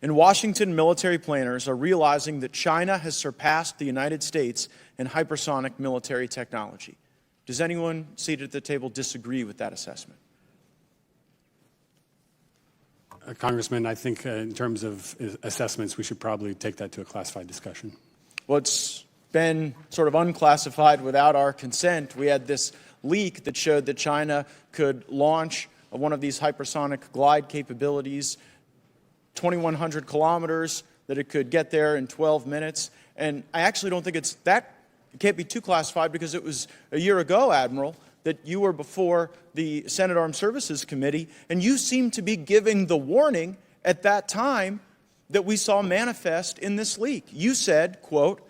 In Washington, military planners are realizing that China has surpassed the United States in hypersonic military technology. Does anyone seated at the table disagree with that assessment? Congressman, I think in terms of assessments, we should probably take that to a classified discussion. Well, it's been sort of unclassified without our consent. We had this leak that showed that China could launch one of these hypersonic glide capabilities 2,100 kilometers, that it could get there in 12 minutes. And I actually don't think it can't be too classified, because it was a year ago, Admiral, that you were before the Senate Armed Services Committee, and you seemed to be giving the warning at that time that we saw manifest in this leak. You said, quote,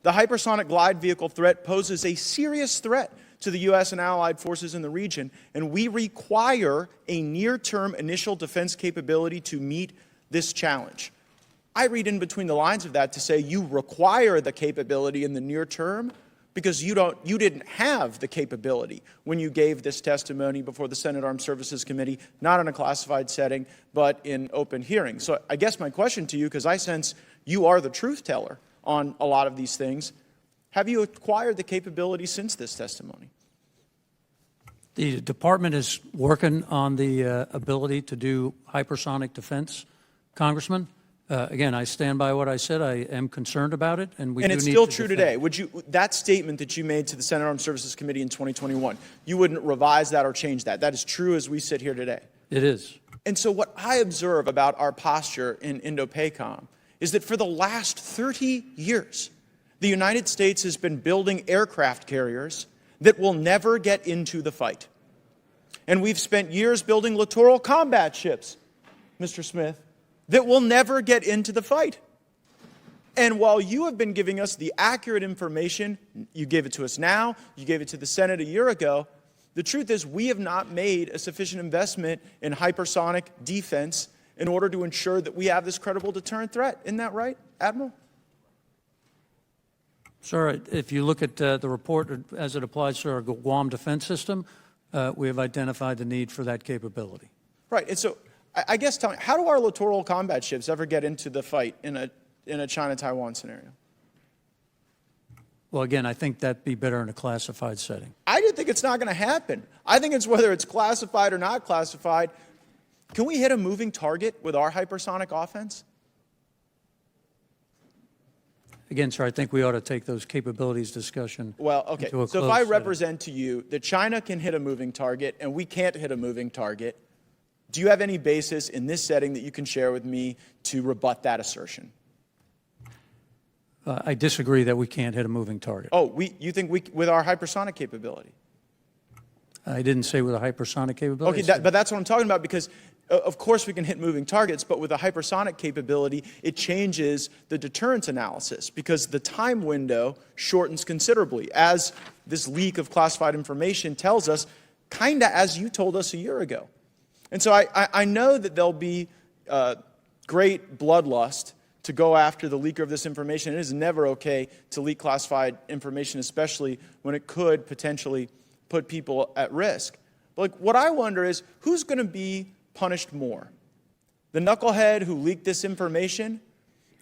"The hypersonic glide vehicle threat poses a serious threat to the U.S. and allied forces in the region, and we require a near-term initial defense capability to meet this challenge." I read in between the lines of that to say you require the capability in the near term because you didn't have the capability when you gave this testimony before the Senate Armed Services Committee, not in a classified setting, but in open hearing. So I guess my question to you, because I sense you are the truth teller on a lot of these things, have you acquired the capability since this testimony? The department is working on the ability to do hypersonic defense, Congressman. Again, I stand by what I said. I am concerned about it, and it's still true today. Would you, that statement that you made to the Senate Armed Services Committee in 2021, you wouldn't revise that or change that? That is true as we sit here today. It is. And so what I observe about our posture in Indo-PACOM is that for the last 30 years, the United States has been building aircraft carriers that will never get into the fight. And we've spent years building littoral combat ships, Mr. Smith, that will never get into the fight. And while you have been giving us the accurate information, you gave it to us now, you gave it to the Senate a year ago, the truth is we have not made a sufficient investment in hypersonic defense in order to ensure that we have this credible deterrent threat. Isn't that right, Admiral? Sir, if you look at the report as it applies to our Guam defense system, we have identified the need for that capability. Right. And so I guess tell me, how do our littoral combat ships ever get into the fight in a China-Taiwan scenario? Well, again, I think that'd be better in a classified setting. I do think it's not going to happen. I think it's whether it's classified or not classified. Can we hit a moving target with our hypersonic offense? Again, sir, I think we ought to take those capabilities discussion. Well, okay. So if I represent to you that China can hit a moving target and we can't hit a moving target, do you have any basis in this setting that you can share with me to rebut that assertion? I disagree that we can't hit a moving target. Oh, you think with our hypersonic capability? I didn't say with a hypersonic capability. Okay, but that's what I'm talking about, because of course we can hit moving targets, but with a hypersonic capability, it changes the deterrence analysis because the time window shortens considerably, as this leak of classified information tells us, kind of as you told us a year ago. And so I know that there'll be great bloodlust to go after the leaker of this information. It is never okay to leak classified information, especially when it could potentially put people at risk. But like, what I wonder is, who's going to be punished more? The knucklehead who leaked this information,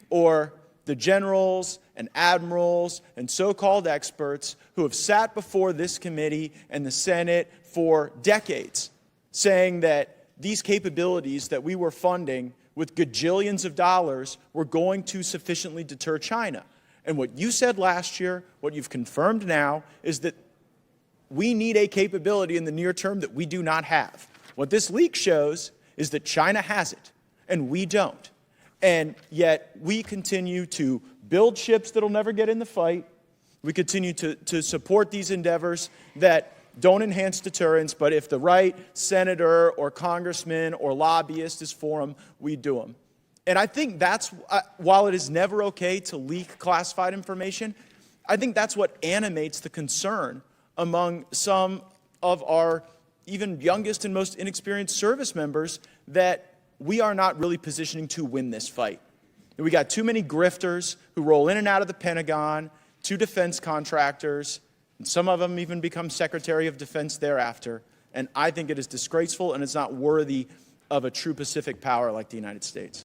or the generals and admirals and so-called experts who have sat before this committee and the Senate for decades saying that these capabilities that we were funding with gajillions of dollars were going to sufficiently deter China? And what you said last year, what you've confirmed now, is that we need a capability in the near term that we do not have. What this leak shows is that China has it, and we don't. And yet we continue to build ships that'll never get in the fight. We continue to support these endeavors that don't enhance deterrence, but if the right senator or congressman or lobbyist is for them, we do them. And I think that's, while it is never okay to leak classified information, I think that's what animates the concern among some of our even youngest and most inexperienced service members that we are not really positioning to win this fight. We got too many grifters who roll in and out of the Pentagon, to defense contractors, and some of them even become Secretary of Defense thereafter. And I think it is disgraceful, and it's not worthy of a true Pacific power like the United States.